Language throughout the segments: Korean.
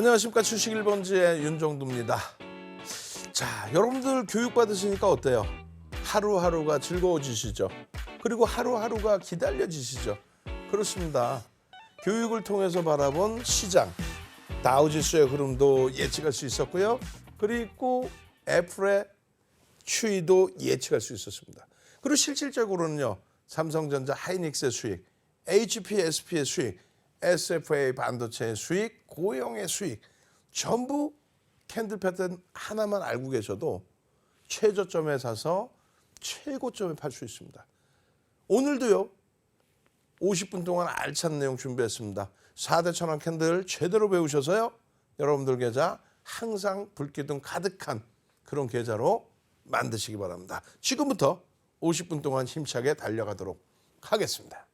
안녕하십니까. 주식 1번지의 윤정두입니다. 자, 여러분들 교육 받으시니까 어때요? 하루하루가 즐거워지시죠? 그리고 하루하루가 기다려지시죠? 그렇습니다. 교육을 통해서 바라본 시장, 다우지수의 흐름도 예측할 수 있었고요. 그리고 애플의 추이도 예측할 수 있었습니다. 그리고 실질적으로는요. 삼성전자 하이닉스의 수익, HPSP의 수익, SFA 반도체의 수익, 고영의 수익 전부 캔들 패턴 하나만 알고 계셔도 최저점에 사서 최고점에 팔 수 있습니다. 오늘도요. 50분 동안 알찬 내용 준비했습니다. 4대 천원 캔들 제대로 배우셔서요. 여러분들 계좌 항상 불기둥 가득한 그런 계좌로 만드시기 바랍니다. 지금부터 50분 동안 힘차게 달려가도록 하겠습니다.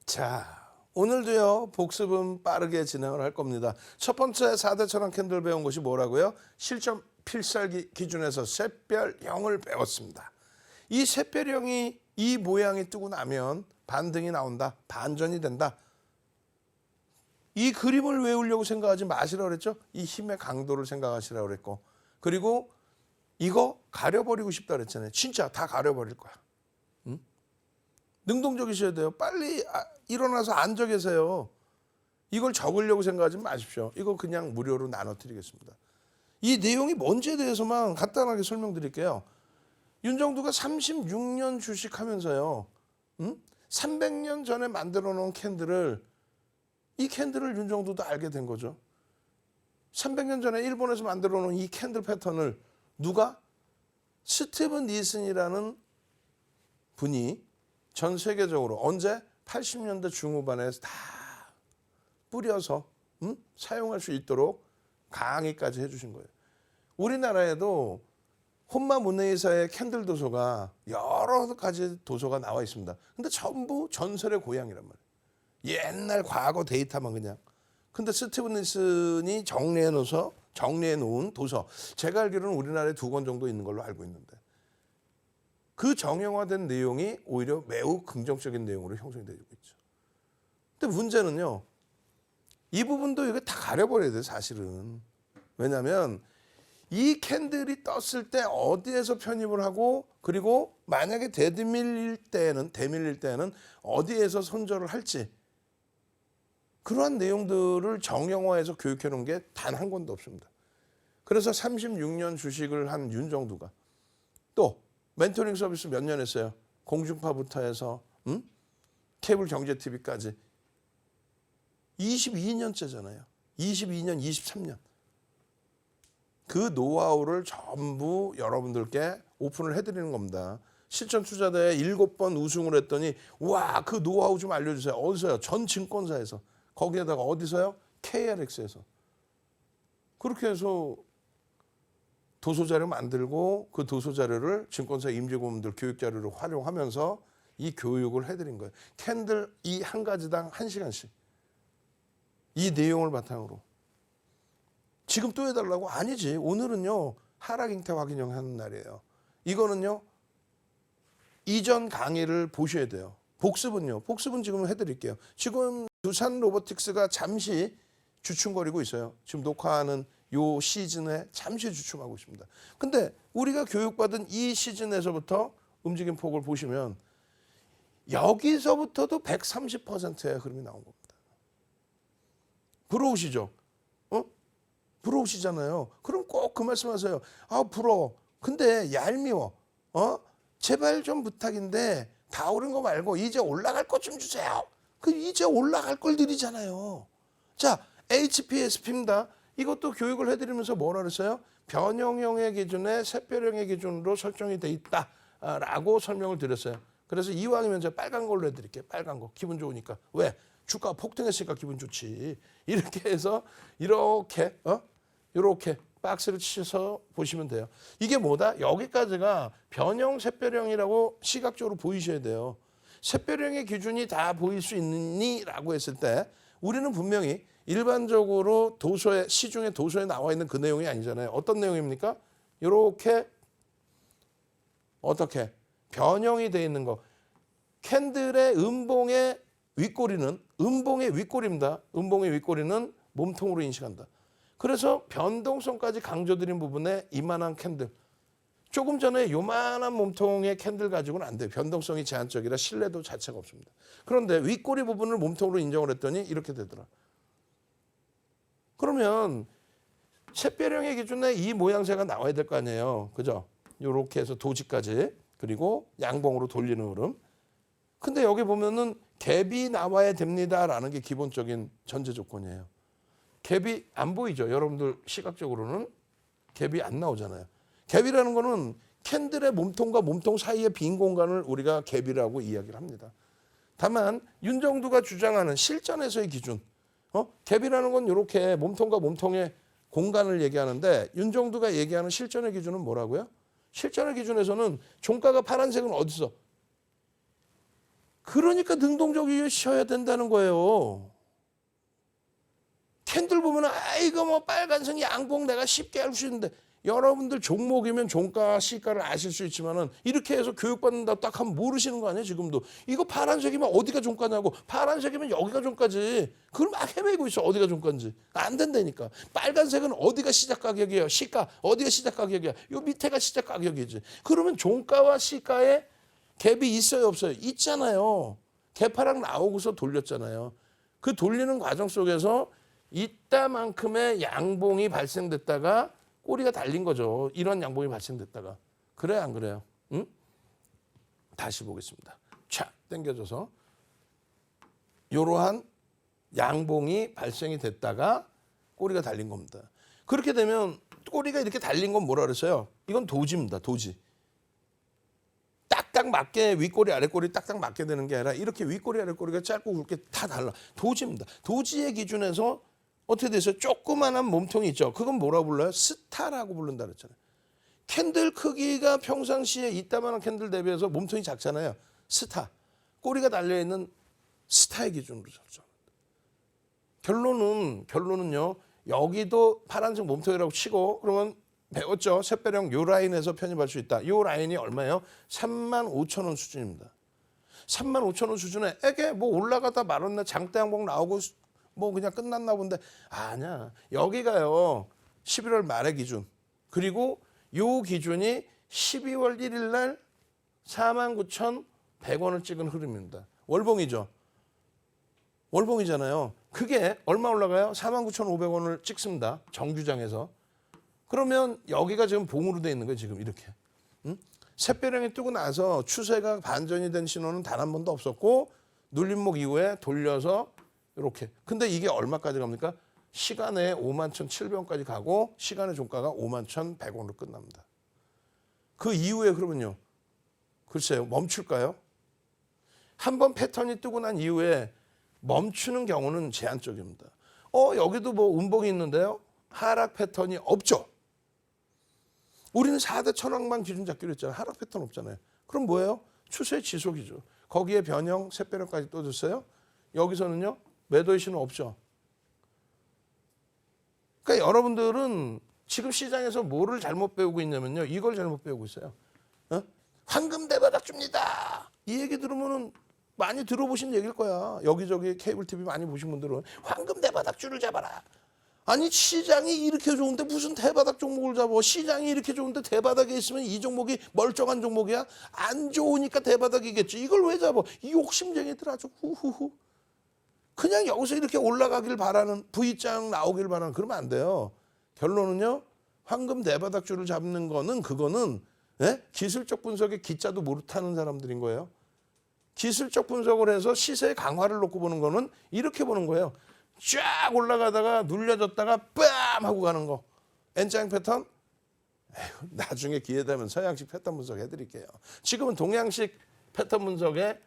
자, 오늘도요. 복습은 빠르게 진행을 할 겁니다. 첫 번째 4대 천원 캔들 배운 것이 뭐라고요? 실점 필살기 기준에서 샛별형을 배웠습니다. 이 샛별형이 이 모양이 뜨고 나면 반등이 나온다. 반전이 된다. 이 그림을 외우려고 생각하지 마시라고 그랬죠? 이 힘의 강도를 생각하시라고 그랬고. 그리고 이거 가려버리고 싶다 그랬잖아요. 진짜 다 가려버릴 거야. 능동적이셔야 돼요. 빨리 일어나서 앉아 계세요. 이걸 적으려고 생각하지 마십시오. 이거 그냥 무료로 나눠드리겠습니다. 이 내용이 뭔지에 대해서만 간단하게 설명드릴게요. 윤정두가 36년 주식하면서요. 300년 전에 만들어 놓은 캔들을 이 캔들을 윤정두도 알게 된 거죠. 300년 전에 일본에서 만들어 놓은 이 캔들 패턴을 누가? 스티븐 니슨이라는 분이 전 세계적으로 언제? 80년대 중후반에 다 뿌려서 사용할 수 있도록 강의까지 해주신 거예요. 우리나라에도 혼마 문예이사의 캔들 도서가 여러 가지 도서가 나와 있습니다. 근데 전부 전설의 고향이란 말이에요. 옛날 과거 데이터만 그냥. 근데 스티븐 니슨이 정리해 놓은 도서. 제가 알기로는 우리나라에 2권 정도 있는 걸로 알고 있는데. 그 정형화된 내용이 오히려 매우 긍정적인 내용으로 형성이 되고 있죠. 근데 문제는요. 이 부분도 이거 다 가려버려야 돼요. 사실은. 왜냐하면 이 캔들이 떴을 때 어디에서 편입을 하고 그리고 만약에 대밀릴 때는 어디에서 손절을 할지 그러한 내용들을 정형화해서 교육해 놓은 게 단 한 권도 없습니다. 그래서 36년 주식을 한 윤정두가 또 멘토링 서비스 몇 년 했어요? 공중파부터 해서 케이블 경제TV까지 22년째잖아요. 22년, 23년. 그 노하우를 전부 여러분들께 오픈을 해드리는 겁니다. 실전 투자대회 7번 우승을 했더니 와, 그 노하우 좀 알려주세요. 어디서요? 전 증권사에서. 거기에다가 어디서요? KRX에서. 그렇게 해서 도서자료 만들고 그 도서자료를 증권사 임직원들 교육자료로 활용하면서 이 교육을 해드린 거예요. 캔들 이 한 가지당 1시간씩. 이 내용을 바탕으로. 지금 또 해달라고? 아니지. 오늘은요. 하락 잉태 확인형 하는 날이에요. 이거는요. 이전 강의를 보셔야 돼요. 복습은요. 복습은 지금 해드릴게요. 지금 두산 로보틱스가 잠시 주춤거리고 있어요. 지금 녹화하는 요 시즌에 잠시 주춤하고 있습니다. 근데 우리가 교육받은 이 시즌에서부터 움직임 폭을 보시면 여기서부터도 130%의 흐름이 나온 겁니다. 부러우시죠? 부러우시잖아요. 그럼 꼭 그 말씀하세요. 아, 부러워. 근데 얄미워. 제발 좀 부탁인데 다 오른 거 말고 이제 올라갈 것 좀 주세요. 그 이제 올라갈 걸 드리잖아요. 자, HPSP입니다. 이것도 교육을 해드리면서 뭐라 그랬어요? 변형형의 기준에 샛별형의 기준으로 설정이 돼 있다라고 설명을 드렸어요. 그래서 이왕이면 제가 빨간 걸로 해드릴게요. 빨간 거. 기분 좋으니까. 왜? 주가 폭등했으니까 기분 좋지. 이렇게 해서 이렇게 이렇게 박스를 치셔서 보시면 돼요. 이게 뭐다? 여기까지가 변형 샛별형이라고 시각적으로 보이셔야 돼요. 샛별형의 기준이 다 보일 수 있느니라고 했을 때 우리는 분명히 일반적으로 도서에 시중에 도서에 나와 있는 그 내용이 아니잖아요. 어떤 내용입니까? 이렇게 어떻게 변형이 되어 있는 거. 캔들의 음봉의 윗꼬리는 음봉의 윗꼬리입니다. 음봉의 윗꼬리는 몸통으로 인식한다. 그래서 변동성까지 강조드린 부분에 이만한 캔들. 조금 전에 요만한 몸통의 캔들 가지고는 안 돼요. 변동성이 제한적이라 신뢰도 자체가 없습니다. 그런데 윗꼬리 부분을 몸통으로 인정을 했더니 이렇게 되더라. 그러면 샛별형의 기준에 이 모양새가 나와야 될 거 아니에요. 그죠? 요렇게 해서 도지까지 그리고 양봉으로 돌리는 흐름. 근데 여기 보면은 갭이 나와야 됩니다라는 게 기본적인 전제 조건이에요. 갭이 안 보이죠. 여러분들 시각적으로는 갭이 안 나오잖아요. 갭이라는 거는 캔들의 몸통과 몸통 사이의 빈 공간을 우리가 갭이라고 이야기를 합니다. 다만 윤정두가 주장하는 실전에서의 기준, 갭이라는 건 이렇게 몸통과 몸통의 공간을 얘기하는데 윤정두가 얘기하는 실전의 기준은 뭐라고요? 실전의 기준에서는 종가가 파란색은 어디서? 그러니까 능동적이셔야 된다는 거예요. 캔들 보면 이거 뭐 빨간색 양봉 내가 쉽게 알 수 있는데 여러분들 종목이면 종가 시가를 아실 수 있지만은 이렇게 해서 교육받는다 딱 하면 모르시는 거 아니에요 지금도. 이거 파란색이면 어디가 종가냐고. 파란색이면 여기가 종가지. 그걸 막 헤매고 있어. 어디가 종가인지. 안 된다니까. 빨간색은 어디가 시작 가격이에요. 시가 어디가 시작 가격이야. 요 밑에가 시작 가격이지. 그러면 종가와 시가에 갭이 있어요 없어요? 있잖아요. 개파락 나오고서 돌렸잖아요. 그 돌리는 과정 속에서 이따만큼의 양봉이 발생됐다가 꼬리가 달린 거죠. 이런 양봉이 발생됐다가. 그래요 안 그래요? 응? 다시 보겠습니다. 촥 당겨줘서 이러한 양봉이 발생이 됐다가 꼬리가 달린 겁니다. 그렇게 되면 꼬리가 이렇게 달린 건 뭐라 그랬어요? 이건 도지입니다. 도지. 딱딱 맞게 윗꼬리 아랫꼬리 딱딱 맞게 되는 게 아니라 이렇게 윗꼬리 아랫꼬리가 짧고 굵게 다 달라. 도지입니다. 도지의 기준에서 어떻게 돼서 조그만한 몸통이 있죠. 그건 뭐라고 불러요? 스타라고 부른다 그랬잖아요. 캔들 크기가 평상시에 이따만한 캔들 대비해서 몸통이 작잖아요. 스타. 꼬리가 달려있는 스타의 기준으로 잡죠. 결론은요. 여기도 파란색 몸통이라고 치고 그러면 배웠죠. 샛별형 요 라인에서 편입할 수 있다. 요 라인이 얼마예요? 35,000원 수준입니다. 35,000원 수준에 이게 뭐 올라가다 말았네. 장대 양봉 나오고 뭐 그냥 끝났나 본데 아니야. 여기가요. 11월 말의 기준. 그리고 요 기준이 12월 1일 날 49,100원을 찍은 흐름입니다. 월봉이죠. 월봉이잖아요. 그게 얼마 올라가요? 49,500원을 찍습니다. 정규장에서. 그러면 여기가 지금 봉으로 돼 있는 거예요. 지금 이렇게. 응? 샛별형이 뜨고 나서 추세가 반전이 된 신호는 단 한 번도 없었고 눌림목 이후에 돌려서 이렇게. 근데 이게 얼마까지 갑니까? 시간에 51,700원까지 가고 시간의 종가가 51,100원으로 끝납니다. 그 이후에 그러면요. 글쎄요. 멈출까요? 한번 패턴이 뜨고 난 이후에 멈추는 경우는 제한적입니다. 여기도 뭐 음봉이 있는데요. 하락 패턴이 없죠. 우리는 4대 천왕만 기준 잡기로 했잖아요. 하락 패턴 없잖아요. 그럼 뭐예요? 추세 지속이죠. 거기에 변형, 샛별형까지 또 줬어요. 여기서는요. 매도의 신호 없죠. 그러니까 여러분들은 지금 시장에서 뭐를 잘못 배우고 있냐면요. 이걸 잘못 배우고 있어요. 황금 대바닥 줍니다. 이 얘기 들으면은 많이 들어보신 얘기일 거야. 여기저기 케이블 TV 많이 보신 분들은 황금 대바닥 줄을 잡아라. 아니 시장이 이렇게 좋은데 무슨 대바닥 종목을 잡아. 시장이 이렇게 좋은데 대바닥에 있으면 이 종목이 멀쩡한 종목이야. 안 좋으니까 대바닥이겠지. 이걸 왜 잡아. 이 욕심쟁이들 아주 후후후. 그냥 여기서 이렇게 올라가길 바라는 V장 나오길 바라는 그러면 안 돼요. 결론은요. 황금 대바닥 줄을 잡는 거는 그거는 기술적 분석에 기자도 못하는 사람들인 거예요. 기술적 분석을 해서 시세 강화를 놓고 보는 거는 이렇게 보는 거예요. 쫙 올라가다가 눌려졌다가 빰 하고 가는 거. N장 패턴? 에휴, 나중에 기회 되면 서양식 패턴 분석 해드릴게요. 지금은 동양식 패턴 분석에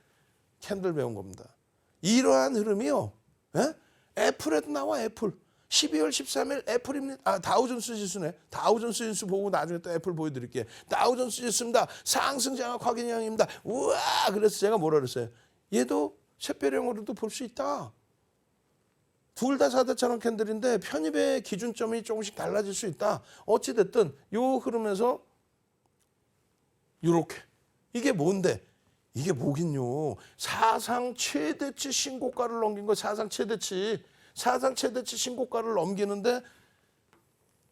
캔들 배운 겁니다. 이러한 흐름이요. 예? 애플에도 나와. 애플. 12월 13일 애플입니다. 다우존스 지수네. 다우존스 지수 보고 나중에 또 애플 보여드릴게요. 다우존스 지수입니다. 상승 장악 확인형입니다. 우와! 그래서 제가 뭐라 그랬어요? 얘도 샛별형으로도 볼 수 있다. 둘 다 4대 천원 캔들인데 편입의 기준점이 조금씩 달라질 수 있다. 어찌됐든 요 흐름에서 요렇게. 이게 뭔데? 이게 뭐긴요. 사상 최대치 신고가를 넘긴 거. 사상 최대치 신고가를 넘기는데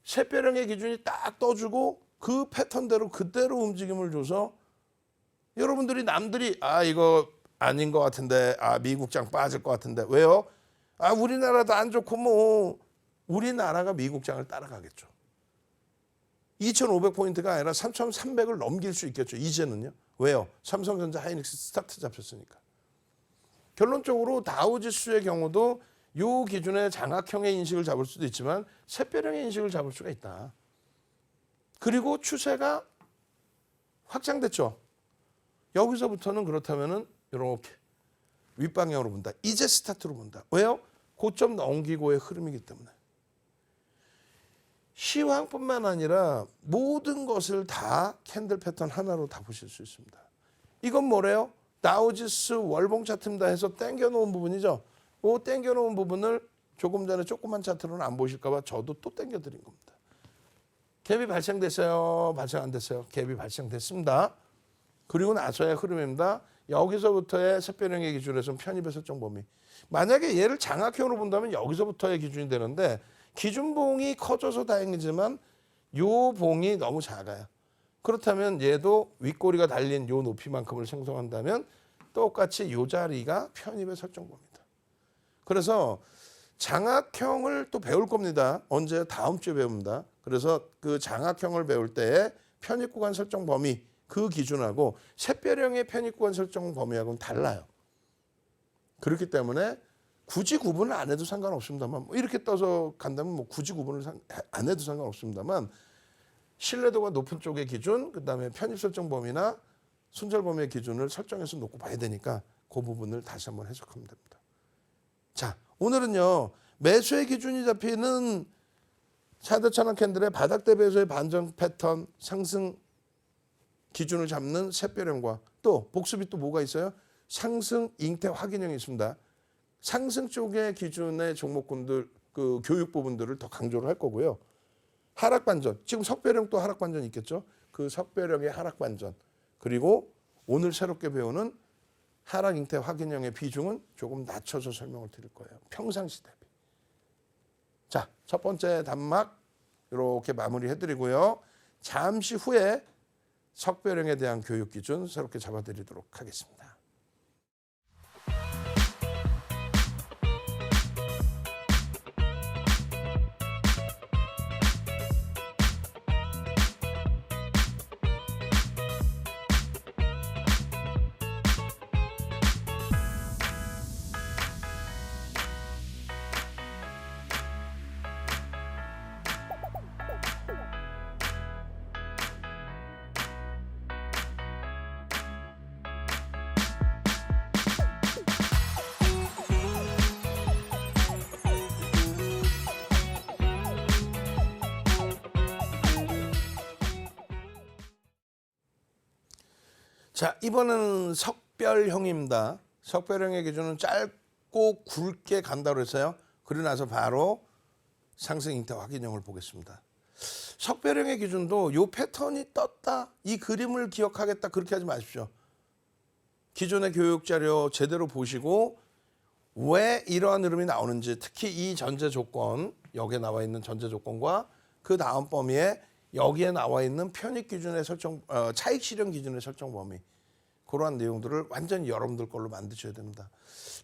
샛별형의 기준이 딱 떠주고 그 패턴대로 그대로 움직임을 줘서 여러분들이 남들이 이거 아닌 것 같은데 미국장 빠질 것 같은데 왜요? 우리나라도 안 좋고 뭐 우리나라가 미국장을 따라가겠죠. 2,500포인트가 아니라 3,300을 넘길 수 있겠죠. 이제는요. 왜요? 삼성전자, 하이닉스 스타트 잡혔으니까. 결론적으로 다우지수의 경우도 요 기준의 장악형의 인식을 잡을 수도 있지만 샛별형의 인식을 잡을 수가 있다. 그리고 추세가 확장됐죠. 여기서부터는 그렇다면은 이렇게 윗방향으로 본다. 이제 스타트로 본다. 왜요? 고점 넘기고의 흐름이기 때문에. 시황뿐만 아니라 모든 것을 다 캔들 패턴 하나로 다 보실 수 있습니다. 이건 뭐래요? 다우지수 월봉 차트입니다 해서 땡겨놓은 부분이죠. 그 땡겨놓은 부분을 조금 전에 조그만 차트로는 안 보실까 봐 저도 또 땡겨드린 겁니다. 갭이 발생됐어요? 발생 안 됐어요? 갭이 발생됐습니다. 그리고 나서의 흐름입니다. 여기서부터의 샛별형의 기준에서는 편입의 설정 범위. 만약에 얘를 장악형으로 본다면 여기서부터의 기준이 되는데 기준봉이 커져서 다행이지만 요 봉이 너무 작아요. 그렇다면 얘도 윗꼬리가 달린 요 높이만큼을 생성한다면 똑같이 요 자리가 편입의 설정 범위다. 그래서 장악형을 또 배울 겁니다. 언제? 다음 주에 배웁니다. 그래서 그 장악형을 배울 때의 편입 구간 설정 범위 그 기준하고 샛별형의 편입 구간 설정 범위하고는 달라요. 그렇기 때문에 굳이 구분을 안 해도 상관없습니다만 뭐 이렇게 떠서 간다면 뭐 굳이 구분을 안 해도 상관없습니다만 신뢰도가 높은 쪽의 기준 그다음에 편입 설정 범위나 손절 범위의 기준을 설정해서 놓고 봐야 되니까 그 부분을 다시 한번 해석하면 됩니다. 자, 오늘은요. 매수의 기준이 잡히는 4대 천원 캔들의 바닥 대비해서의 반전 패턴 상승 기준을 잡는 샛별형과 또 복습이 또 뭐가 있어요? 상승 잉태 확인형이 있습니다. 상승 쪽의 기준의 종목군들 그 교육 부분들을 더 강조를 할 거고요. 하락 반전. 지금 석별형 또 하락 반전 있겠죠? 그 석별형의 하락 반전. 그리고 오늘 새롭게 배우는 하락 잉태 확인형의 비중은 조금 낮춰서 설명을 드릴 거예요. 평상시 대비. 자, 첫 번째 단막 이렇게 마무리해 드리고요. 잠시 후에 석별형에 대한 교육 기준 새롭게 잡아드리도록 하겠습니다. 자, 이번에는 석별형입니다. 석별형의 기준은 짧고 굵게 간다고 했어요. 그러고 나서 바로 상승 잉태 확인형을 보겠습니다. 석별형의 기준도 요 패턴이 떴다. 이 그림을 기억하겠다. 그렇게 하지 마십시오. 기존의 교육 자료 제대로 보시고 왜 이러한 흐름이 나오는지 특히 이 전제 조건, 여기에 나와 있는 전제 조건과 그 다음 범위에 여기에 나와 있는 편입 기준의 설정, 차익 실현 기준의 설정 범위 그러한 내용들을 완전히 여러분들 걸로 만드셔야 됩니다.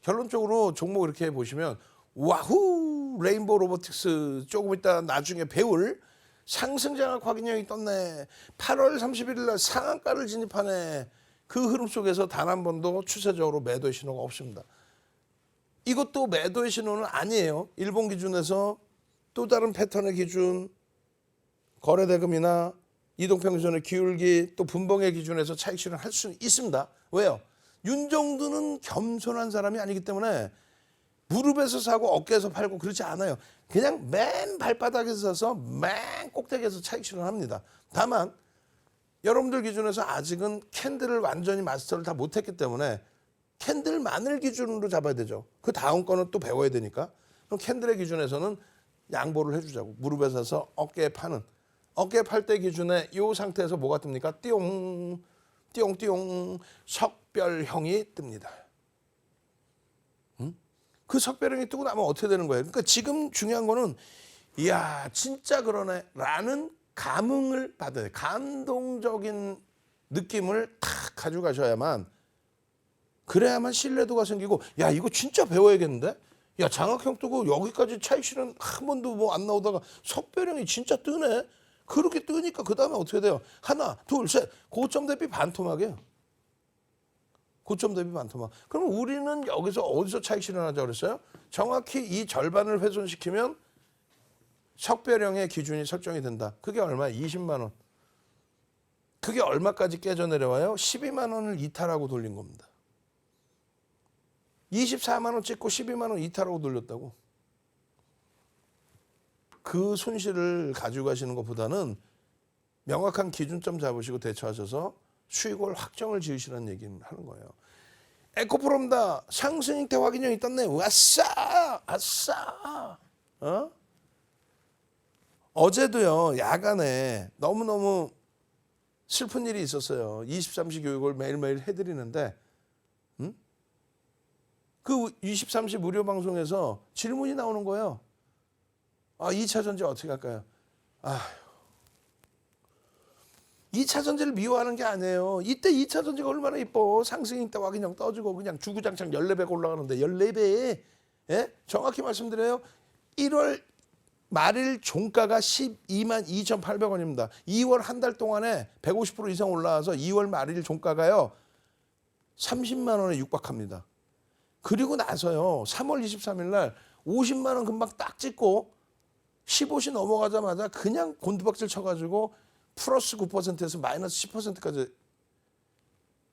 결론적으로 종목 이렇게 보시면 와후 레인보우 로보틱스 조금 이따 나중에 배울 상승 장악 확인형이 떴네. 8월 31일 날 상한가를 진입하네. 그 흐름 속에서 단 한 번도 추세적으로 매도의 신호가 없습니다. 이것도 매도의 신호는 아니에요. 일본 기준에서 또 다른 패턴의 기준 거래대금이나 이동평균선의 기울기 또 분봉의 기준에서 차익 실현할 수는 있습니다. 왜요? 윤정두는 겸손한 사람이 아니기 때문에 무릎에서 사고 어깨에서 팔고 그렇지 않아요. 그냥 맨 발바닥에서 서서 맨 꼭대기에서 차익 실현합니다. 다만 여러분들 기준에서 아직은 캔들을 완전히 마스터를 다 못했기 때문에 캔들만을 기준으로 잡아야 되죠. 그 다음 거는 또 배워야 되니까. 그럼 캔들의 기준에서는 양보를 해주자고. 무릎에 서서 어깨에 파는. 어깨에 팔 때 기준에 이 상태에서 뭐가 뜹니까? 띠용 띠용띠용 석별형이 뜹니다. 그 석별형이 뜨고 나면 어떻게 되는 거예요? 그러니까 지금 중요한 거는 이야 진짜 그러네 라는 감흥을 받아야 돼요. 감동적인 느낌을 탁 가져가셔야만 그래야만 신뢰도가 생기고 야 이거 진짜 배워야겠는데? 야 장학형 뜨고 여기까지 차익 실현 한 번도 뭐 안 나오다가 석별형이 진짜 뜨네? 그렇게 뜨니까 그 다음에 어떻게 돼요? 하나 둘 셋 고점 대비 반토막이에요. 고점 대비 반토막. 그럼 우리는 여기서 어디서 차익 실현하자 그랬어요? 정확히 이 절반을 훼손시키면 석별형의 기준이 설정이 된다. 그게 얼마야? 20만 원. 그게 얼마까지 깨져 내려와요? 12만 원을 이탈하고 돌린 겁니다. 24만 원 찍고 12만 원 이탈하고 돌렸다고. 그 손실을 가지고 가시는 것보다는 명확한 기준점 잡으시고 대처하셔서 수익을 확정을 지으시라는 얘기를 하는 거예요. 에코프롬다 상승 때 확인형이 떴네. 아싸 아싸. 어제도요 야간에 너무너무 슬픈 일이 있었어요. 23시 교육을 매일매일 해드리는데 그 23시 무료 방송에서 질문이 나오는 거예요. 아 2차 전지 어떻게 할까요? 2차 전지를 미워하는 게 아니에요. 이때 2차 전지가 얼마나 이뻐. 상승인 때 확인형 떠지고 그냥 주구장창 14배가 올라가는데 14배. 예? 정확히 말씀드려요. 1월 말일 종가가 12만 2,800원입니다. 2월 한 달 동안에 150% 이상 올라와서 2월 말일 종가가요. 30만 원에 육박합니다. 그리고 나서요. 3월 23일 날 50만 원 금방 딱 찍고 15시 넘어가자마자 그냥 곤두박질 쳐가지고 플러스 9%에서 마이너스 10%까지.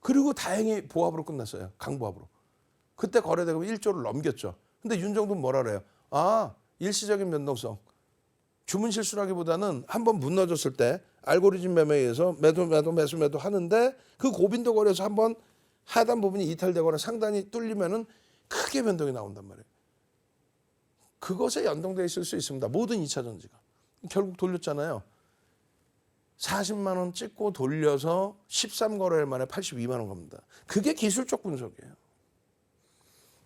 그리고 다행히 보합으로 끝났어요. 강보합으로. 그때 거래대금이 1조를 넘겼죠. 근데 윤정두는 뭐라 그래요? 일시적인 변동성. 주문 실수라기보다는 한번 무너졌을 때 알고리즘 매매에 의해서 매도 하는데 그 고빈도 거래에서 한번 하단 부분이 이탈되거나 상단이 뚫리면은 크게 변동이 나온단 말이에요. 그것에 연동되어 있을 수 있습니다. 모든 2차 전지가. 결국 돌렸잖아요. 40만 원 찍고 돌려서 13거래일 만에 82만 원 갑니다. 그게 기술적 분석이에요.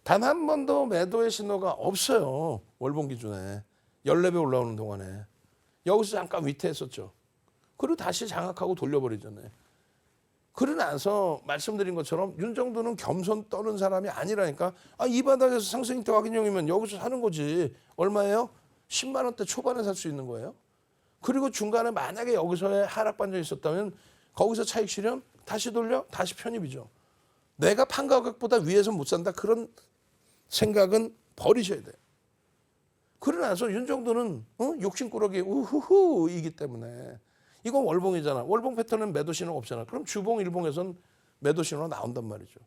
단 한 번도 매도의 신호가 없어요. 월봉 기준에. 14배 올라오는 동안에. 여기서 잠깐 위태했었죠. 그리고 다시 장악하고 돌려버리잖아요. 그러고 나서 말씀드린 것처럼 윤정두는 겸손 떠는 사람이 아니라니까. 이 바닥에서 상승 때 확인형이면 여기서 사는 거지. 얼마예요? 10만 원대 초반에 살 수 있는 거예요. 그리고 중간에 만약에 여기서의 하락 반전이 있었다면 거기서 차익 실현 다시 돌려 다시 편입이죠. 내가 판 가격보다 위에서 못 산다 그런 생각은 버리셔야 돼요. 그러고 나서 윤정두는 욕심꾸러기 우후후이기 때문에 이건 월봉이잖아. 월봉 패턴은 매도 신호가 없잖아. 그럼 주봉 일봉에선 매도 신호가 나온단 말이죠.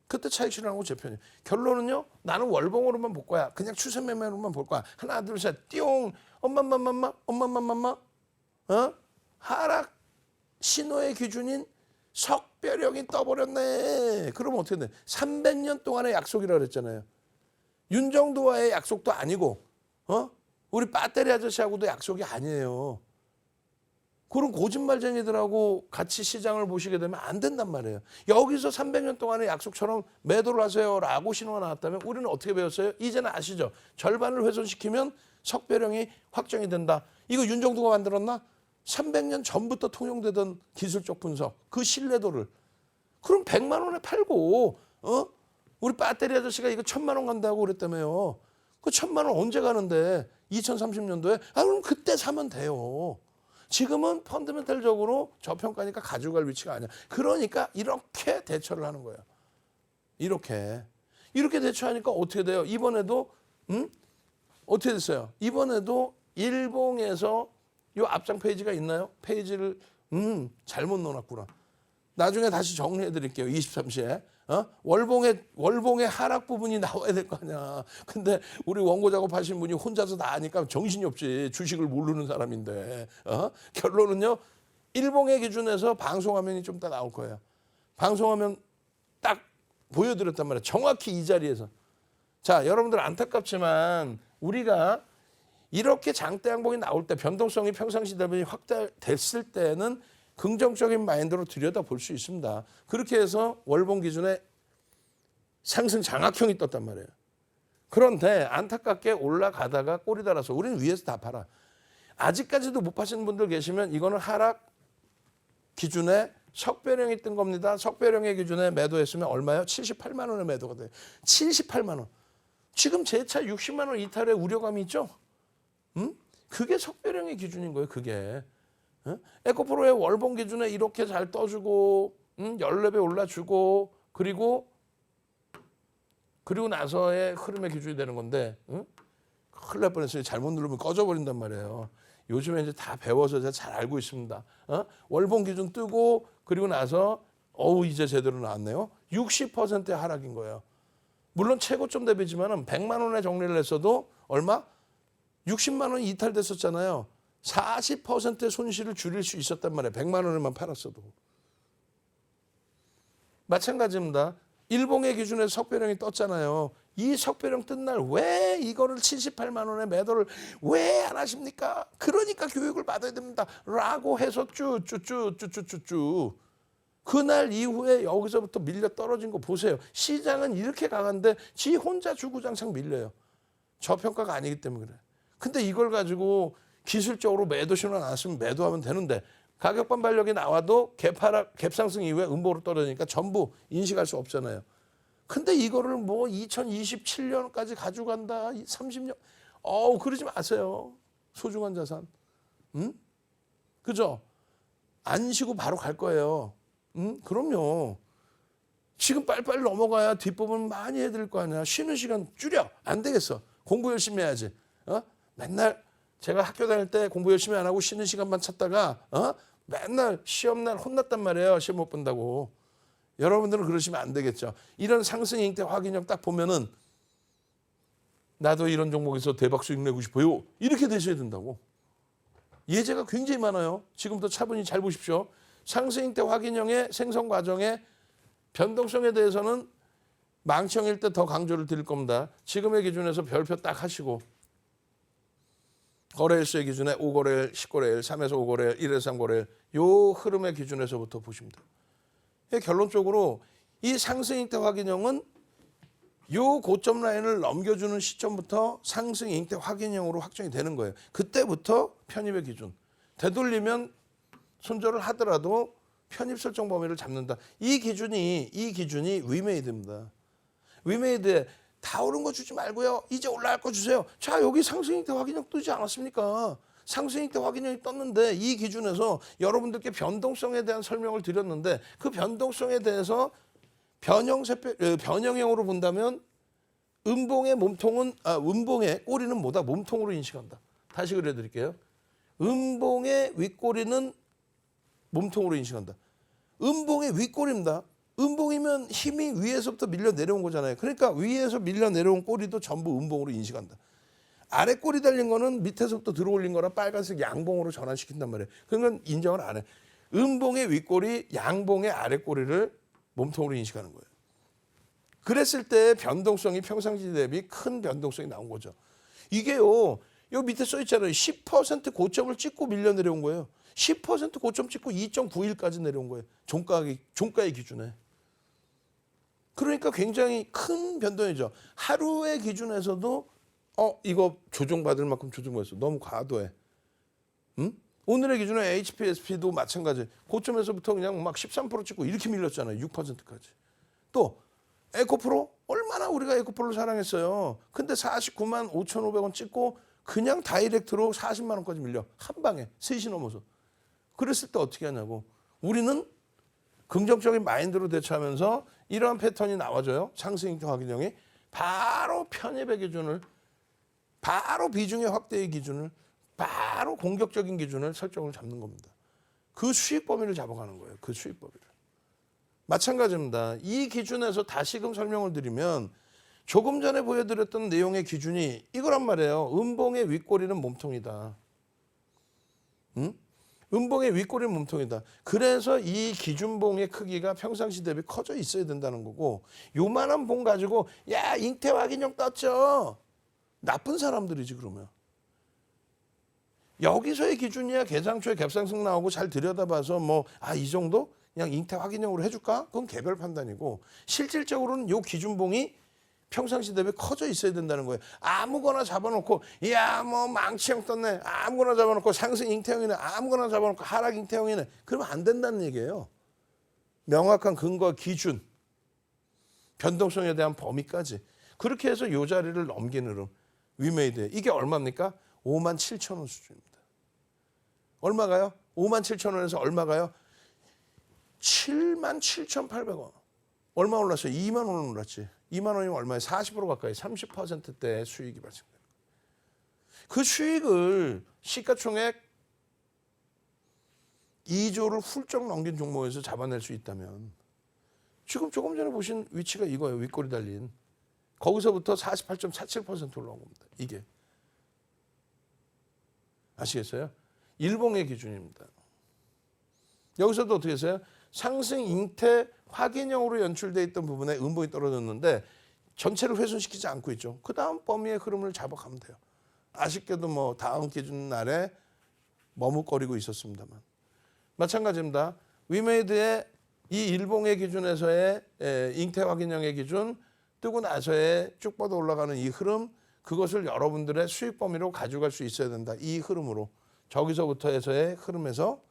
그때 차익 실현하고 제 편이에요. 결론은요. 나는 월봉으로만 볼 거야. 그냥 추세 매매로만 볼 거야. 하나 둘 셋 띠용 엄마맘마마 하락 신호의 기준인 석별형이 떠버렸네. 그러면 어떻게 돼? 300년 동안의 약속이라 그랬잖아요. 윤정두와의 약속도 아니고 우리 배터리 아저씨하고도 약속이 아니에요. 그런 거짓말쟁이들하고 같이 시장을 보시게 되면 안 된단 말이에요. 여기서 300년 동안의 약속처럼 매도를 하세요라고 신호가 나왔다면 우리는 어떻게 배웠어요? 이제는 아시죠? 절반을 훼손시키면 석별형이 확정이 된다. 이거 윤정두가 만들었나? 300년 전부터 통용되던 기술적 분석, 그 신뢰도를. 그럼 100만 원에 팔고 우리 배터리 아저씨가 이거 1000만 원 간다고 그랬다며요. 그 1000만 원 언제 가는데 2030년도에? 그럼 그때 사면 돼요. 지금은 펀더멘탈적으로 저평가니까 가져갈 위치가 아니야. 그러니까 이렇게 대처를 하는 거예요. 이렇게 대처하니까 어떻게 돼요? 이번에도 어떻게 됐어요? 이번에도 일봉에서 이 앞장 페이지가 있나요? 페이지를 잘못 넣어놨구나. 나중에 다시 정리해 드릴게요. 23시에. 월봉의 하락 부분이 나와야 될 거 아니야. 근데 우리 원고 작업하신 분이 혼자서 다 아니까 정신이 없지. 주식을 모르는 사람인데. 결론은요. 일봉의 기준에서 방송화면이 좀 이따 나올 거예요. 방송화면 딱 보여드렸단 말이에요. 정확히 이 자리에서. 자, 여러분들 안타깝지만 우리가 이렇게 장대 양봉이 나올 때 변동성이 평상시 대비 확대됐을 때는 긍정적인 마인드로 들여다볼 수 있습니다. 그렇게 해서 월봉 기준에 상승 장악형이 떴단 말이에요. 그런데 안타깝게 올라가다가 꼬리 달아서 우리는 위에서 다 팔아. 아직까지도 못 파시는 분들 계시면 이거는 하락 기준에 석배령이 뜬 겁니다. 석배령의 기준에 매도했으면 얼마요? 78만 원에 매도가 돼요. 78만 원. 지금 제 차 60만 원 이탈의 우려감이 있죠? 그게 석배령의 기준인 거예요. 그게. 에코프로의 월봉 기준에 이렇게 잘 떠주고 14배 올라주고 그리고 나서의 흐름의 기준이 되는 건데 큰일 날 뻔했어요. 잘못 누르면 꺼져버린단 말이에요. 요즘에 이제 다 배워서 제가 잘 알고 있습니다. 월봉 기준 뜨고 그리고 나서 이제 제대로 나왔네요. 60%의 하락인 거예요. 물론 최고점 대비지만 100만 원에 정리를 했어도 얼마? 60만 원이 이탈됐었잖아요. 40%의 손실을 줄일 수 있었단 말이에요. 100만 원에만 팔았어도. 마찬가지입니다. 일봉의 기준에서 석배령이 떴잖아요. 이 석배령 뜬 날 왜 이거를 78만 원에 매도를 왜 안 하십니까? 그러니까 교육을 받아야 됩니다. 라고 해서 쭈쭈쭈쭈쭈쭈. 그날 이후에 여기서부터 밀려 떨어진 거 보세요. 시장은 이렇게 강한데 지 혼자 주구장창 밀려요. 저평가가 아니기 때문에 그래. 근데 이걸 가지고 기술적으로 매도 신호 나왔으면 매도하면 되는데 가격 반발력이 나와도 갭상승 이후에 음보로 떨어지니까 전부 인식할 수 없잖아요. 근데 이거를 뭐 2027년까지 가져간다. 30년. 그러지 마세요. 소중한 자산. 그죠? 안 쉬고 바로 갈 거예요. 그럼요. 지금 빨리빨리 넘어가야 뒷부분 많이 해드릴 거 아니야. 쉬는 시간 줄여. 안 되겠어. 공부 열심히 해야지. 맨날 제가 학교 다닐 때 공부 열심히 안 하고 쉬는 시간만 찾다가 맨날 시험날 혼났단 말이에요. 시험 못 본다고. 여러분들은 그러시면 안 되겠죠. 이런 상승 형태 확인형 딱 보면은 나도 이런 종목에서 대박 수익 내고 싶어요. 이렇게 되셔야 된다고. 예제가 굉장히 많아요. 지금부터 차분히 잘 보십시오. 상승 형태 확인형의 생성 과정의 변동성에 대해서는 망청일 때 더 강조를 드릴 겁니다. 지금의 기준에서 별표 딱 하시고 거래일수의 기준에 5거래일, 10거래일, 3에서 5거래일, 1에서 3거래일 요 흐름의 기준에서부터 보시면 돼요. 결론적으로 이 상승 형태 확인형은 요 고점 라인을 넘겨주는 시점부터 상승 형태 확인형으로 확정이 되는 거예요. 그때부터 편입의 기준. 되돌리면 손절을 하더라도 편입 설정 범위를 잡는다. 이 기준이 위메이드입니다. 위메이드에 다 오른 거 주지 말고요. 이제 올라갈 거 주세요. 자, 여기 상승 형태 확인형 뜨지 않았습니까? 상승 형태 확인형이 떴는데 이 기준에서 여러분들께 변동성에 대한 설명을 드렸는데 그 변동성에 대해서 변형형으로 본다면 음봉의 꼬리는 뭐다? 몸통으로 인식한다. 다시 그려드릴게요. 음봉의 윗꼬리는 몸통으로 인식한다. 음봉의 윗꼬리입니다. 음봉이면 힘이 위에서부터 밀려 내려온 거잖아요. 그러니까 위에서 밀려 내려온 꼬리도 전부 음봉으로 인식한다. 아래 꼬리 달린 거는 밑에서부터 들어올린 거라 빨간색 양봉으로 전환시킨단 말이에요. 그건 인정을 안 해. 음봉의 윗꼬리, 양봉의 아래 꼬리를 몸통으로 인식하는 거예요. 그랬을 때 변동성이 평상시 대비 큰 변동성이 나온 거죠. 이게요. 여기 밑에 써 있잖아요. 10% 고점을 찍고 밀려 내려온 거예요. 10% 고점 찍고 2.91까지 내려온 거예요. 종가의 기준에. 그러니까 굉장히 큰 변동이죠. 하루의 기준에서도 이거 조정받을 만큼 조정받았어. 너무 과도해. 오늘의 기준에 HPSP도 마찬가지. 고점에서부터 그냥 막 13% 찍고 이렇게 밀렸잖아요. 6%까지. 또 에코프로 얼마나 우리가 에코프로를 사랑했어요. 근데 49만 5,500원 찍고 그냥 다이렉트로 40만 원까지 밀려. 한 방에 3시 넘어서. 그랬을 때 어떻게 하냐고. 우리는 긍정적인 마인드로 대처하면서 이러한 패턴이 나와줘요. 상승 형태 확인형이. 바로 편입의 기준을, 바로 비중의 확대의 기준을, 바로 공격적인 기준을 설정을 잡는 겁니다. 그 수익 범위를 잡아가는 거예요. 그 수익 범위를. 마찬가지입니다. 이 기준에서 다시금 설명을 드리면 조금 전에 보여드렸던 내용의 기준이 이거란 말이에요. 음봉의 윗꼬리는 몸통이다. 응? 음봉의 윗꼬리는 몸통이다. 그래서 이 기준봉의 크기가 평상시 대비 커져 있어야 된다는 거고, 요만한 봉 가지고 야 잉태 확인용 떴죠. 나쁜 사람들이지 그러면. 여기서의 기준이야 계상초에 갭상승 나오고 잘 들여다봐서 뭐 이 정도 그냥 잉태 확인용으로 해줄까? 그건 개별 판단이고, 실질적으로는 요 기준봉이 평상시 대비 커져 있어야 된다는 거예요. 아무거나 잡아놓고 야 뭐 망치형 떴네, 아무거나 잡아놓고 상승 잉태형이네, 아무거나 잡아놓고 하락 잉태형이네, 그러면 안 된다는 얘기예요. 명확한 근거, 기준, 변동성에 대한 범위까지 그렇게 해서 요 자리를 넘기는 흐름 위메이드. 이게 얼마입니까? 57,000원 수준입니다. 얼마가요? 57,000원에서 얼마가요? 77,800원. 얼마 올랐어요? 2만 원 올랐지. 2만 원이면 얼마예요? 40% 가까이 30%대 수익이 발생돼요. 그 수익을 시가총액 2조를 훌쩍 넘긴 종목에서 잡아낼 수 있다면, 지금 조금 전에 보신 위치가 이거예요. 윗꼬리 달린. 거기서부터 48.47% 올라온 겁니다. 이게. 아시겠어요? 일봉의 기준입니다. 여기서도 어떻게 했어요? 상승 잉태 확인형으로 연출되어 있던 부분에 음봉이 떨어졌는데 전체를 훼손시키지 않고 있죠. 그 다음 범위의 흐름을 잡아가면 돼요. 아쉽게도 뭐 다음 기준 날에 머뭇거리고 있었습니다만. 마찬가지입니다. 위메이드의 이 일봉의 기준에서의 잉태 확인형의 기준, 뜨고 나서의 쭉 뻗어 올라가는 이 흐름, 그것을 여러분들의 수익 범위로 가져갈 수 있어야 된다. 이 흐름으로. 저기서부터 해서의 흐름에서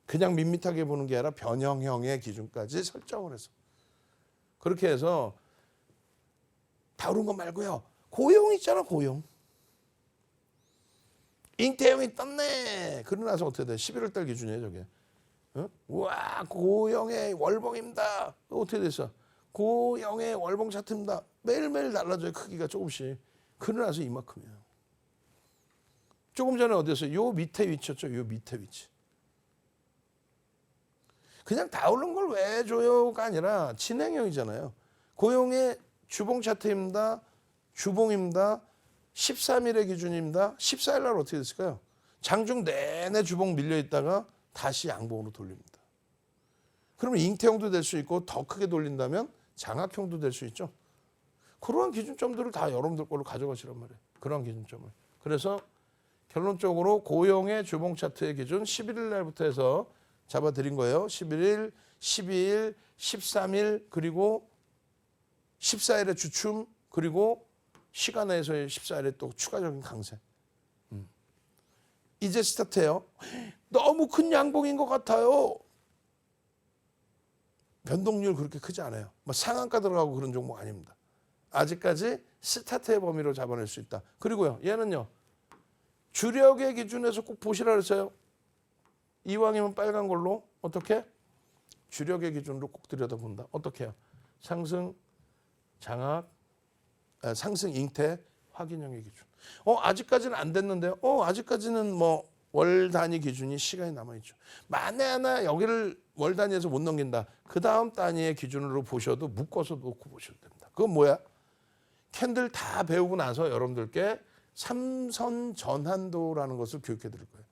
그냥 밋밋하게 보는 게 아니라 변형형의 기준까지 설정을 해서. 그렇게 해서 다른 거 말고요. 고용 있잖아, 고용. 잉태형이 떴네. 그러고 나서 어떻게 돼? 11월 달 기준이에요, 저게. 우와, 고용의 월봉입니다. 어떻게 됐어? 고용의 월봉 차트입니다. 매일매일 달라져요, 크기가 조금씩. 그러고 나서 이만큼이에요. 조금 전에 어디였어요? 요 밑에 위치였죠, 요 밑에 위치. 그냥 다 오른 걸 왜 줘요가 아니라 진행형이잖아요. 고용의 주봉 차트입니다. 주봉입니다. 13일의 기준입니다. 14일 날 어떻게 됐을까요? 장중 내내 주봉 밀려 있다가 다시 양봉으로 돌립니다. 그러면 잉태형도 될 수 있고 더 크게 돌린다면 장악형도 될 수 있죠. 그러한 기준점들을 다 여러분들 걸로 가져가시란 말이에요. 그러한 기준점을. 그래서 결론적으로 고용의 주봉 차트의 기준 11일 날부터 해서 잡아드린 거예요. 11일, 12일, 13일, 그리고 14일의 주춤, 그리고 시간에서의 14일에 또 추가적인 강세. 이제 스타트해요. 너무 큰 양봉인 것 같아요. 변동률 그렇게 크지 않아요. 뭐 상한가 들어가고 그런 종목 아닙니다. 아직까지 스타트의 범위로 잡아낼 수 있다. 그리고요, 얘는요, 주력의 기준에서 꼭 보시라 그랬어요. 이왕이면 빨간 걸로 어떻게? 주력의 기준으로 꼭 들여다본다. 어떻게 해요? 상승, 장악, 상승 잉태 확인형의 기준. 아직까지는 안 됐는데요. 아직까지는 뭐 월 단위 기준이 시간이 남아있죠. 만에 하나 여기를 월 단위에서 못 넘긴다. 그 다음 단위의 기준으로 보셔도 묶어서 놓고 보셔도 됩니다. 그건 뭐야? 캔들 다 배우고 나서 여러분들께 삼선 전환도라는 것을 교육해 드릴 거예요.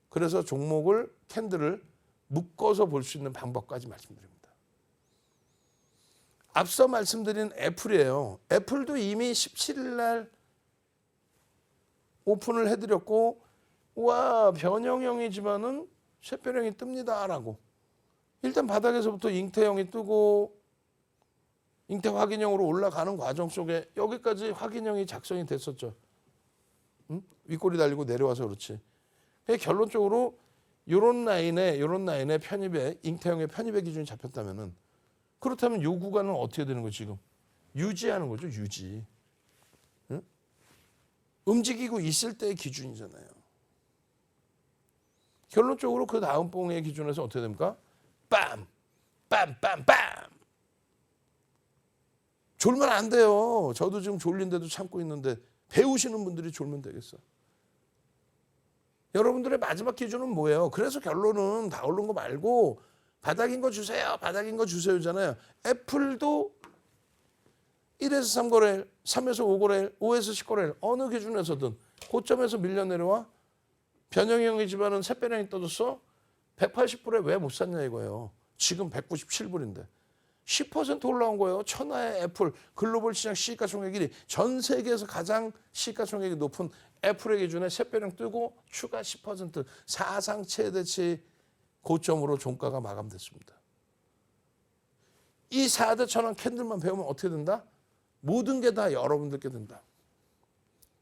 그래서 종목을, 캔들을 묶어서 볼 수 있는 방법까지 말씀드립니다. 앞서 말씀드린 애플이에요. 애플도 이미 17일 날 오픈을 해드렸고, 와, 변형형이지만은 샛별형이 뜹니다 라고. 일단 바닥에서부터 잉태형이 뜨고 잉태 확인형으로 올라가는 과정 속에 여기까지 확인형이 작성이 됐었죠. 윗꼬리 달리고 내려와서 그렇지. 결론적으로 이런 라인에 편입에, 잉태형의 편입의 기준이 잡혔다면은, 그렇다면 이 구간은 어떻게 되는 거죠? 지금 유지하는 거죠. 유지. 응? 움직이고 있을 때의 기준이잖아요. 결론적으로 그 다음 봉의 기준에서 어떻게 됩니까? 빰! 빰! 빰! 빰! 졸면 안 돼요. 저도 지금 졸린데도 참고 있는데 배우시는 분들이 졸면 되겠어. 여러분들의 마지막 기준은 뭐예요? 그래서 결론은 다 오른 거 말고 바닥인 거 주세요. 바닥인 거 주세요잖아요. 애플도 1에서 3거래일, 3에서 5거래일, 5에서 10거래일 어느 기준에서든 고점에서 밀려 내려와. 변형이 형의 집안은 샛배량이 떠졌어. 180불에 왜 못 샀냐 이거예요. 지금 197불인데. 10% 올라온 거예요. 천하의 애플 글로벌 시장 시가총액 1위. 전 세계에서 가장 시가총액이 높은 애플의 기준에 샛배량 뜨고 추가 10% 사상 최대치 고점으로 종가가 마감됐습니다. 이 4대 천왕 캔들만 배우면 어떻게 된다? 모든 게 다 여러분들께 된다.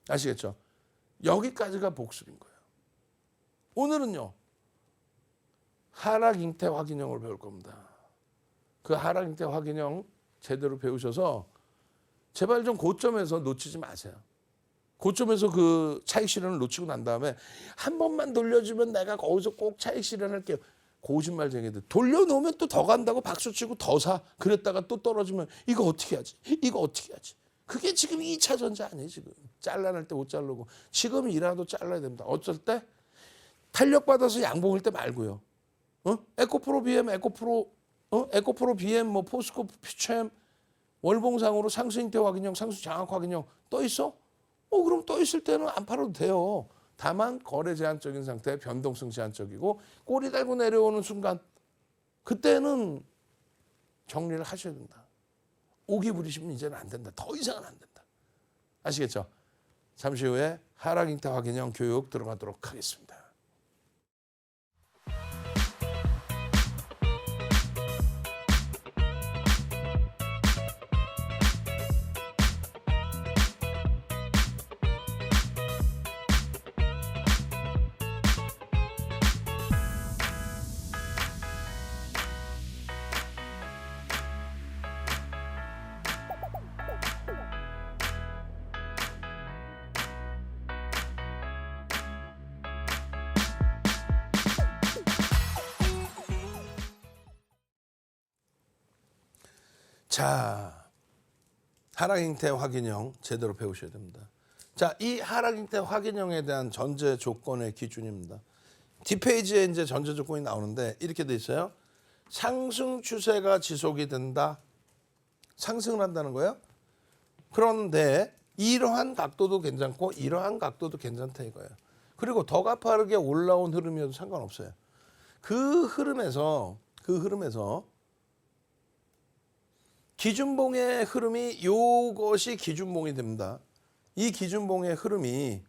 아시겠죠? 여기까지가 복습인 거예요. 오늘은요. 하락 잉태 확인형을 배울 겁니다. 그 하락 잉태 확인형 제대로 배우셔서 제발 좀 고점에서 놓치지 마세요. 고점에서 그 차익 실현을 놓치고 난 다음에 한 번만 돌려주면 내가 거기서 꼭 차익 실현할게요. 거짓말쟁이들. 돌려놓으면 또 더 간다고 박수치고 더 사. 그랬다가 또 떨어지면 이거 어떻게 하지? 이거 어떻게 하지? 그게 지금 2차 전지 아니에요. 지금. 잘라낼 때 못 자르고. 지금이라도 잘라야 됩니다. 어쩔 때? 탄력받아서 양봉일 때 말고요. 에코프로 BM, 에코프로 BM, 뭐 포스코 퓨처엠 월봉상으로 상수 잉태 확인형, 상수 장악 확인형 떠 있어? 그럼 떠 있을 때는 안 팔아도 돼요. 다만 거래 제한적인 상태, 변동성 제한적이고 꼬리 달고 내려오는 순간 그때는 정리를 하셔야 된다. 오기 부리시면 이제는 안 된다. 더 이상은 안 된다. 아시겠죠? 잠시 후에 하락 잉태 확인형 교육 들어가도록 하겠습니다. 자, 하락 잉태 확인형 제대로 배우셔야 됩니다. 자, 이 하락 잉태 확인형에 대한 전제 조건의 기준입니다. 뒷페이지에 이제 전제 조건이 나오는데 이렇게 돼 있어요. 상승 추세가 지속이 된다. 상승을 한다는 거예요. 그런데 이러한 각도도 괜찮고 이러한 각도도 괜찮다 이거예요. 그리고 더 가파르게 올라온 흐름이어도 상관없어요. 그 흐름에서 기준봉의 흐름이 이것이 기준봉이 됩니다. 이 기준봉의 흐름이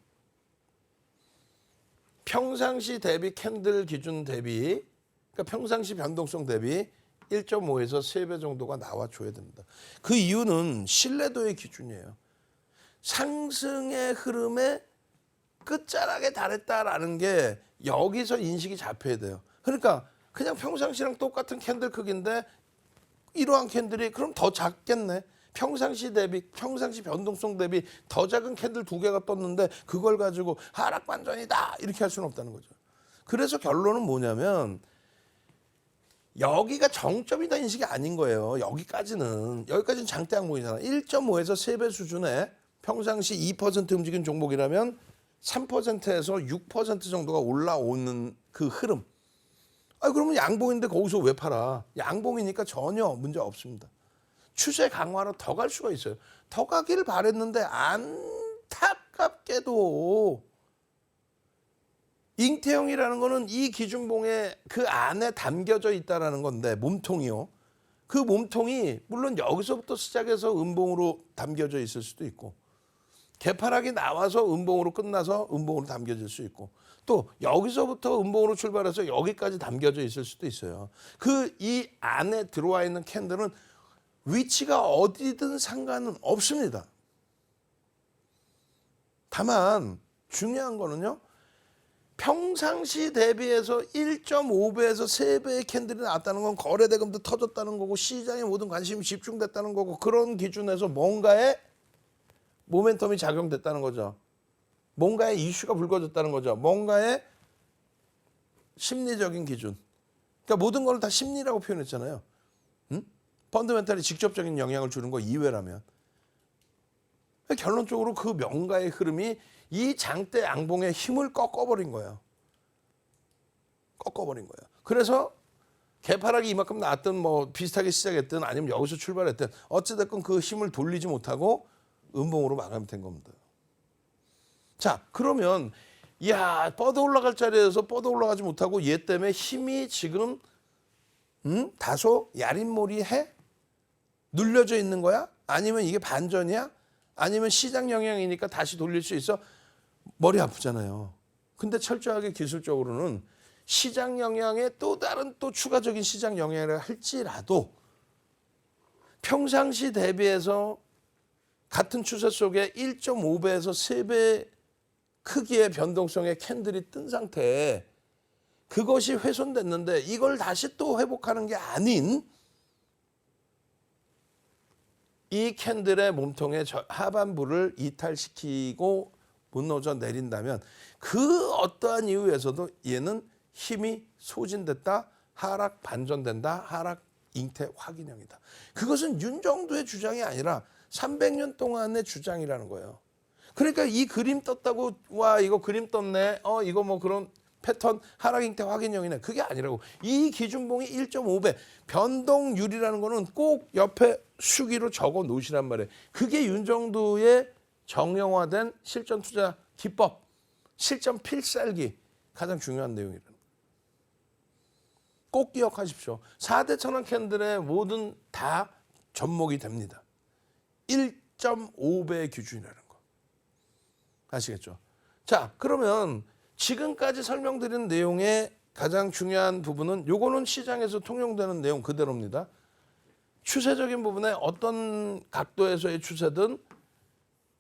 평상시 대비 캔들 기준 대비, 그러니까 평상시 변동성 대비 1.5에서 3배 정도가 나와줘야 됩니다. 그 이유는 신뢰도의 기준이에요. 상승의 흐름에 끝자락에 달했다라는 게 여기서 인식이 잡혀야 돼요. 그러니까 그냥 평상시랑 똑같은 캔들 크기인데 이러한 캔들이 그럼 더 작겠네. 평상시 대비, 평상시 변동성 대비 더 작은 캔들 2개가 떴는데 그걸 가지고 하락 반전이다 이렇게 할 수는 없다는 거죠. 그래서 결론은 뭐냐면 여기가 정점이다 인식이 아닌 거예요. 여기까지는 장대 항목이잖아. 1.5에서 3배 수준의 평상시 2% 움직인 종목이라면 3%에서 6% 정도가 올라오는 그 흐름. 그러면 양봉인데 거기서 왜 팔아? 양봉이니까 전혀 문제 없습니다. 추세 강화로 더 갈 수가 있어요. 더 가기를 바랬는데 안타깝게도 잉태형이라는 거는 이 기준봉에 그 안에 담겨져 있다라는 건데 몸통이요. 그 몸통이 물론 여기서부터 시작해서 음봉으로 담겨져 있을 수도 있고 개파락이 나와서 음봉으로 끝나서 음봉으로 담겨질 수 있고 또 여기서부터 음봉으로 출발해서 여기까지 담겨져 있을 수도 있어요. 그 이 안에 들어와 있는 캔들은 위치가 어디든 상관은 없습니다. 다만 중요한 거는요. 평상시 대비해서 1.5배에서 3배의 캔들이 나왔다는 건 거래대금도 터졌다는 거고 시장에 모든 관심이 집중됐다는 거고 그런 기준에서 뭔가의 모멘텀이 작용됐다는 거죠. 뭔가의 이슈가 불거졌다는 거죠. 뭔가의 심리적인 기준. 그러니까 모든 걸 다 심리라고 표현했잖아요. 펀더멘탈이 직접적인 영향을 주는 거 이외라면. 결론적으로 그 명가의 흐름이 이 장대 양봉의 힘을 꺾어버린 거예요. 그래서 개파락이 이만큼 나왔든 뭐 비슷하게 시작했든 아니면 여기서 출발했든 어찌됐건 그 힘을 돌리지 못하고 음봉으로 마감된 겁니다. 자, 그러면 야, 뻗어 올라갈 자리에서 뻗어 올라가지 못하고 얘 때문에 힘이 지금 다소 야린몰이해? 눌려져 있는 거야? 아니면 이게 반전이야? 아니면 시장 영향이니까 다시 돌릴 수 있어? 머리 아프잖아요. 근데 철저하게 기술적으로는 시장 영향에 또 다른 또 추가적인 시장 영향을 할지라도 평상시 대비해서 같은 추세 속에 1.5배에서 3배 크기의 변동성의 캔들이 뜬 상태에 그것이 훼손됐는데 이걸 다시 또 회복하는 게 아닌 이 캔들의 몸통의 하반부를 이탈시키고 무너져 내린다면 그 어떠한 이유에서도 얘는 힘이 소진됐다, 하락 반전된다, 하락 잉태 확인형이다. 그것은 윤정도의 주장이 아니라 300년 동안의 주장이라는 거예요. 그러니까 이 그림 떴다고 와 이거 그림 떴네, 이거 뭐 그런 패턴 하락 잉태 확인형이네, 그게 아니라고. 이 기준봉이 1.5배 변동률이라는 거는 꼭 옆에 수기로 적어 놓으시란 말이에요. 그게 윤정도의 정형화된 실전 투자 기법, 실전 필살기 가장 중요한 내용이라는 거예요. 꼭 기억하십시오. 4대 천원 캔들의 모든 다 접목이 됩니다. 1.5배 기준이라는 거. 아시겠죠? 자, 그러면 지금까지 설명드린 내용의 가장 중요한 부분은 요거는 시장에서 통용되는 내용 그대로입니다. 추세적인 부분에 어떤 각도에서의 추세든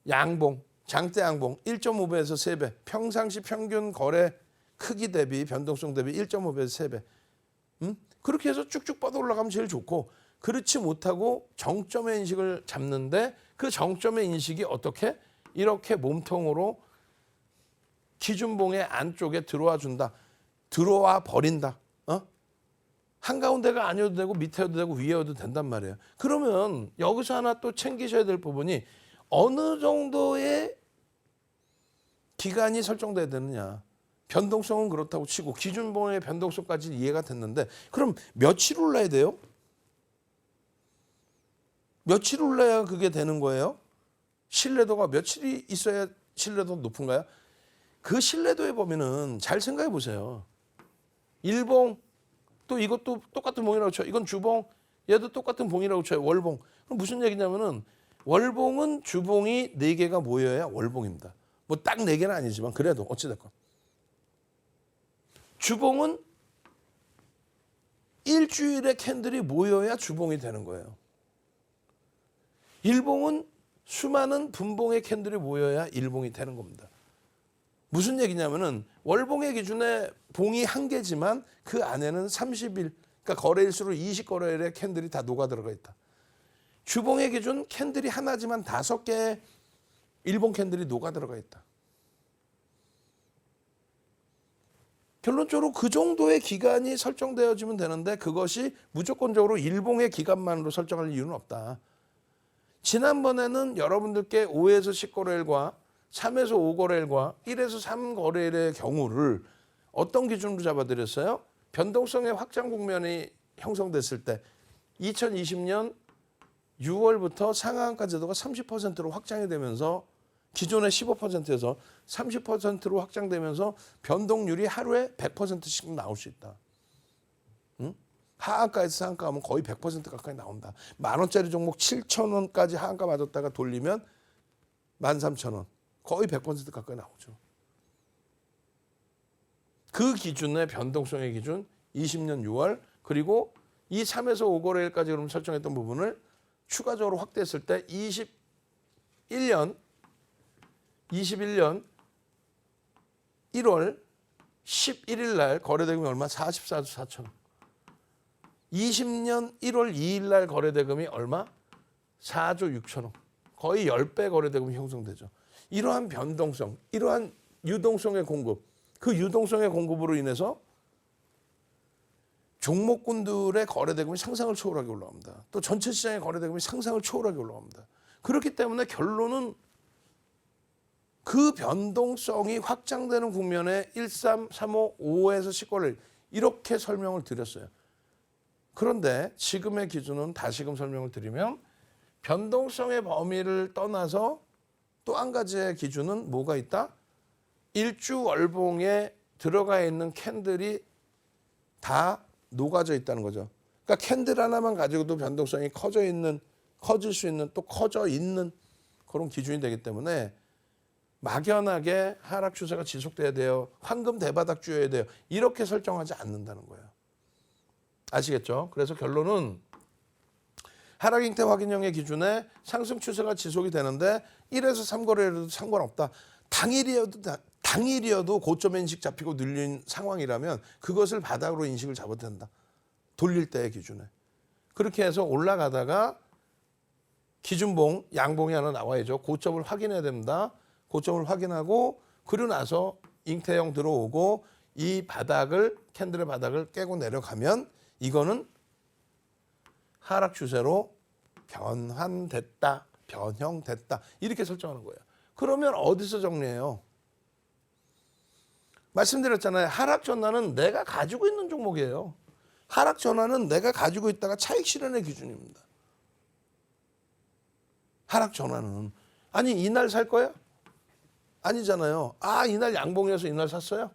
양봉, 장대 양봉 1.5배에서 3배, 평상시 평균 거래 크기 대비 변동성 대비 1.5배에서 3배. 그렇게 해서 쭉쭉 뻗어 올라가면 제일 좋고, 그렇지 못하고 정점의 인식을 잡는데 그 정점의 인식이 어떻게? 이렇게 몸통으로 기준봉의 안쪽에 들어와 준다. 들어와 버린다. 한가운데가 아니어도 되고 밑에도 되고 위에도 된단 말이에요. 그러면 여기서 하나 또 챙기셔야 될 부분이 어느 정도의 기간이 설정돼야 되느냐. 변동성은 그렇다고 치고 기준봉의 변동성까지 이해가 됐는데 그럼 며칠 올라야 돼요? 며칠 올라야 그게 되는 거예요? 신뢰도가 며칠이 있어야 신뢰도 높은가요? 그 신뢰도에 보면은 잘 생각해 보세요. 일봉 또 이것도 똑같은 봉이라고 쳐요. 이건 주봉, 얘도 똑같은 봉이라고 쳐요. 월봉. 그럼 무슨 얘기냐면은 월봉은 주봉이 4개가 모여야 월봉입니다. 뭐 딱 4개는 아니지만 그래도 어찌됐건. 주봉은 일주일에 캔들이 모여야 주봉이 되는 거예요. 일봉은 수많은 분봉의 캔들이 모여야 일봉이 되는 겁니다. 무슨 얘기냐면은 월봉의 기준에 봉이 1개지만 그 안에는 30일, 그러니까 거래일수로 20거래일의 캔들이 다 녹아 들어가 있다. 주봉의 기준 캔들이 하나지만 5개의 일봉 캔들이 녹아 들어가 있다. 결론적으로 그 정도의 기간이 설정되어지면 되는데 그것이 무조건적으로 일봉의 기간만으로 설정할 이유는 없다. 지난번에는 여러분들께 5에서 10거래일과 3에서 5거래일과 1에서 3거래일의 경우를 어떤 기준으로 잡아드렸어요? 변동성의 확장 국면이 형성됐을 때 2020년 6월부터 상하한가 제도가 30%로 확장이 되면서 기존의 15%에서 30%로 확장되면서 변동률이 하루에 100%씩 나올 수 있다. 하한가에서 상한가 하면 거의 100% 가까이 나온다. 10,000원짜리 종목 7,000원까지 하한가 맞았다가 돌리면 13,000원. 거의 100% 가까이 나오죠. 그 기준의 변동성의 기준 20년 6월 그리고 이 3에서 5거래일까지 그럼 설정했던 부분을 추가적으로 확대했을 때 21년 1월 11일 날 거래대금이 얼마? 44조 4천 원. 20년 1월 2일 날 거래대금이 얼마? 4조 6천 원. 거의 10배 거래대금이 형성되죠. 이러한 변동성, 이러한 유동성의 공급, 그 유동성의 공급으로 인해서 종목군들의 거래대금이 상상을 초월하게 올라갑니다. 또 전체 시장의 거래대금이 상상을 초월하게 올라갑니다. 그렇기 때문에 결론은 그 변동성이 확장되는 국면에 1, 3, 3, 5, 5에서 10거래일 이렇게 설명을 드렸어요. 그런데 지금의 기준은 다시금 설명을 드리면 변동성의 범위를 떠나서 또 한 가지의 기준은 뭐가 있다? 일주월봉에 들어가 있는 캔들이 다 녹아져 있다는 거죠. 그러니까 캔들 하나만 가지고도 변동성이 커질 수 있는 또 커져 있는 그런 기준이 되기 때문에 막연하게 하락 추세가 지속돼야 돼요. 황금 대바닥주여야 돼요. 이렇게 설정하지 않는다는 거예요. 아시겠죠? 그래서 결론은 하락 잉태 확인형의 기준에 상승 추세가 지속이 되는데 1에서 3거래일도 상관없다. 당일이어도 고점 인식 잡히고 늘린 상황이라면 그것을 바닥으로 인식을 잡아야 된다. 돌릴 때의 기준에. 그렇게 해서 올라가다가 기준봉, 양봉이 하나 나와야죠. 고점을 확인해야 됩니다. 고점을 확인하고 그러고 나서 잉태형 들어오고 이 바닥을 캔들의 바닥을 깨고 내려가면 이거는 하락 추세로 변환됐다, 변형됐다 이렇게 설정하는 거예요. 그러면 어디서 정리해요? 말씀드렸잖아요. 하락 전환은 내가 가지고 있는 종목이에요. 하락 전환은 내가 가지고 있다가 차익 실현의 기준입니다. 하락 전환은 아니 이날 살 거야? 아니잖아요. 아 이날 양봉이어서 이날 샀어요?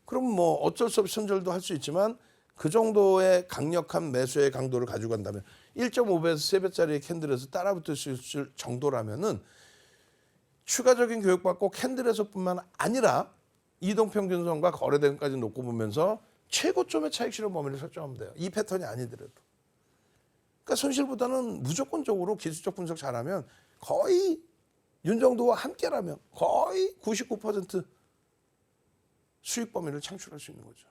그럼 뭐 어쩔 수 없이 손절도 할 수 있지만 그 정도의 강력한 매수의 강도를 가지고 간다면 1.5배에서 3배짜리 캔들에서 따라붙을 수 있을 정도라면은 추가적인 교육받고 캔들에서뿐만 아니라 이동평균선과 거래대금까지 놓고 보면서 최고점의 차익 실현 범위를 설정하면 돼요. 이 패턴이 아니더라도. 그러니까 손실보다는 무조건적으로 기술적 분석 잘하면 거의 윤정도와 함께라면 거의 99% 수익 범위를 창출할 수 있는 거죠.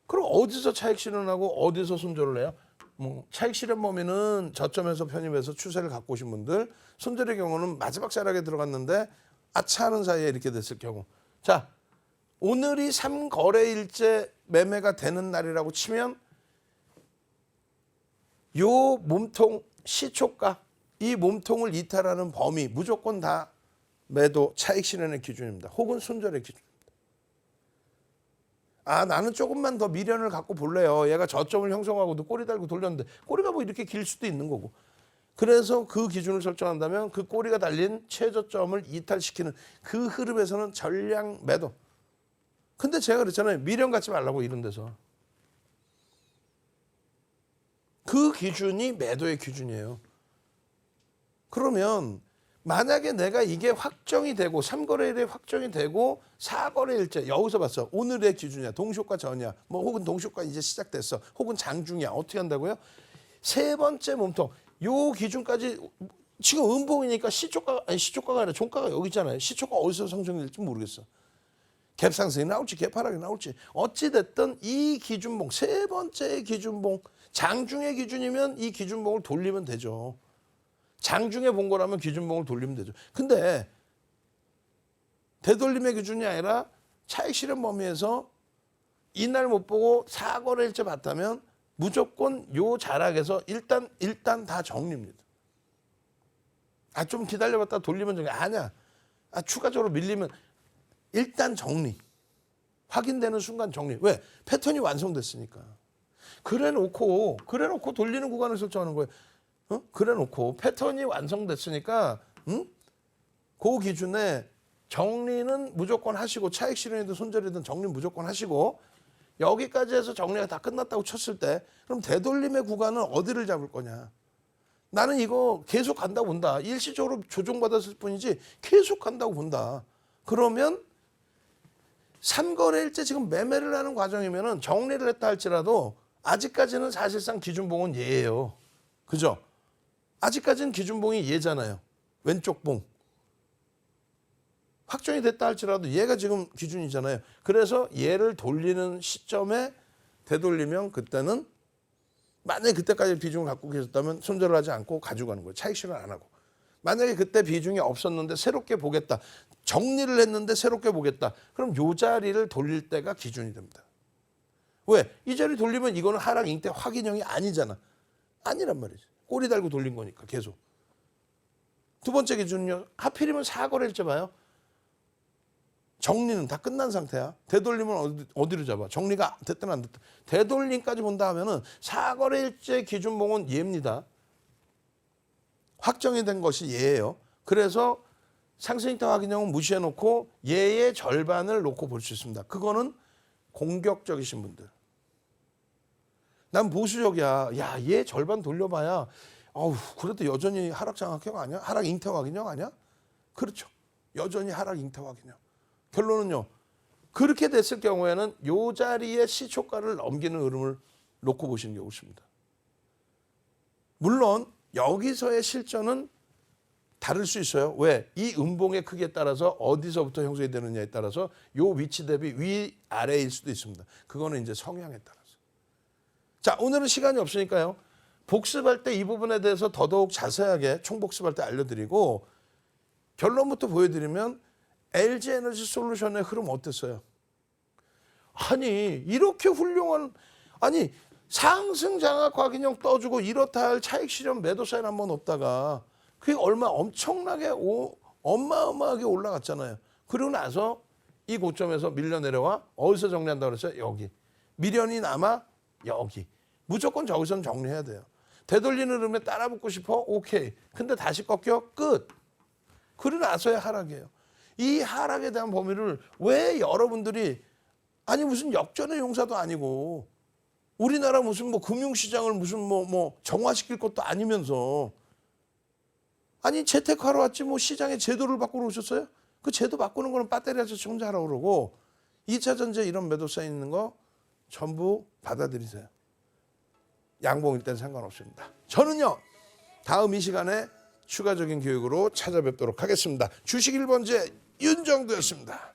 그럼 어디서 차익 실현하고 어디서 손절을 해요? 뭐 차익 실현 범위는 저점에서 편입해서 추세를 갖고 오신 분들, 손절의 경우는 마지막 자락에 들어갔는데 아차 하는 사이에 이렇게 됐을 경우. 자, 오늘이 3거래일째 매매가 되는 날이라고 치면 요 몸통 시초가, 이 몸통을 이탈하는 범위 무조건 다 매도 차익 실현의 기준입니다. 혹은 손절의 기준. 아 나는 조금만 더 미련을 갖고 볼래요. 얘가 저점을 형성하고도 꼬리 달고 돌렸는데 꼬리가 뭐 이렇게 길 수도 있는 거고. 그래서 그 기준을 설정한다면 그 꼬리가 달린 최저점을 이탈시키는 그 흐름에서는 전량 매도. 근데 제가 그랬잖아요. 미련 갖지 말라고 이런 데서. 그 기준이 매도의 기준이에요. 그러면 만약에 내가 이게 확정이 되고 3거래일에 확정이 되고 4거래일째 여기서 봤어. 오늘의 기준이야. 동시효과 전이야. 뭐 혹은 동시효과 이제 시작됐어. 혹은 장중이야. 어떻게 한다고요? 세 번째 몸통. 요 기준까지 지금 음봉이니까 시초가가 아니라 종가가 여기 있잖아요. 시초가 어디서 성정될지 모르겠어. 갭 상승이 나올지 갭 하락이 나올지 어찌 됐든 이 기준봉 세 번째 기준봉 장중의 기준이면 이 기준봉을 돌리면 되죠. 장중에 본 거라면 기준봉을 돌리면 되죠. 근데 되돌림의 기준이 아니라 차익 실현 범위에서 이날 못 보고 4거래일째 봤다면 무조건 요 자락에서 일단 다 정리입니다. 아 좀 기다려봤다 돌리면 정리. 아니야. 아 추가적으로 밀리면 일단 정리. 확인되는 순간 정리. 왜? 패턴이 완성됐으니까. 그래놓고 돌리는 구간을 설정하는 거예요. 그래놓고 패턴이 완성됐으니까 그 기준에 정리는 무조건 하시고 차익 실현이든 손절이든 정리 무조건 하시고 여기까지 해서 정리가 다 끝났다고 쳤을 때 그럼 되돌림의 구간은 어디를 잡을 거냐. 나는 이거 계속 간다고 본다. 일시적으로 조정받았을 뿐이지 계속 간다고 본다. 그러면 3거래일째 지금 매매를 하는 과정이면은 정리를 했다 할지라도 아직까지는 사실상 기준봉은 얘예요. 그죠? 아직까지는 기준봉이 얘잖아요. 왼쪽 봉. 확정이 됐다 할지라도 얘가 지금 기준이잖아요. 그래서 얘를 돌리는 시점에 되돌리면 그때는 만약에 그때까지 비중을 갖고 계셨다면 손절을 하지 않고 가져가는 거예요. 차익 실현 안 하고. 만약에 그때 비중이 없었는데 새롭게 보겠다. 정리를 했는데 새롭게 보겠다. 그럼 요 자리를 돌릴 때가 기준이 됩니다. 왜? 이 자리 돌리면 이거는 하락 잉태 확인형이 아니잖아. 아니란 말이지. 꼬리 달고 돌린 거니까 계속. 두 번째 기준은요. 하필이면 4거래일째 봐요. 정리는 다 끝난 상태야. 되돌림은 어디로 잡아? 정리가 됐든 안 됐든. 되돌림까지 본다 하면은 사거래일제 기준봉은 예입니다. 확정이 된 것이 예예요. 그래서 상승이타 확인형은 무시해놓고 예의 절반을 놓고 볼 수 있습니다. 그거는 공격적이신 분들. 난 보수적이야. 야, 얘 절반 돌려봐야 그래도 여전히 하락 장악형 아니야? 하락 잉태 확인형 아니야? 그렇죠. 여전히 하락 잉태 확인형. 결론은요. 그렇게 됐을 경우에는 요 자리에 시초가를 넘기는 흐름을 놓고 보시는 게 옳습니다. 물론 여기서의 실전은 다를 수 있어요. 왜? 이 음봉의 크기에 따라서 어디서부터 형성이 되느냐에 따라서 요 위치 대비 위아래일 수도 있습니다. 그거는 이제 성향에 따라서. 자, 오늘은 시간이 없으니까요. 복습할 때 이 부분에 대해서 더더욱 자세하게 총복습할 때 알려드리고 결론부터 보여드리면 LG에너지 솔루션의 흐름 어땠어요? 아니 이렇게 훌륭한 상승 장악 확인형 떠주고 이렇다 할 차익 실현 매도 사인 한번 없다가 그게 엄청나게 어마어마하게 올라갔잖아요. 그리고 나서 이 고점에서 밀려 내려와 어디서 정리한다고 그랬어요? 여기. 미련이 남아 여기. 무조건 저기서는 정리해야 돼요. 되돌리는 흐름에 따라 붙고 싶어? 오케이. 근데 다시 꺾여? 끝. 그러고 나서야 하락이에요. 이 하락에 대한 범위를 왜 여러분들이 무슨 역전의 용사도 아니고 우리나라 무슨 금융시장을 무슨 정화시킬 것도 아니면서 재테크하러 왔지 시장의 제도를 바꾸러 오셨어요? 그 제도 바꾸는 거는 배터리 아저씨 혼자 하라고 그러고 2차 전지에 이런 매도 사인 있는 거 전부 받아들이세요. 양봉일 땐 상관없습니다. 저는요. 다음 이 시간에 추가적인 교육으로 찾아뵙도록 하겠습니다. 주식 1번째 윤정도였습니다.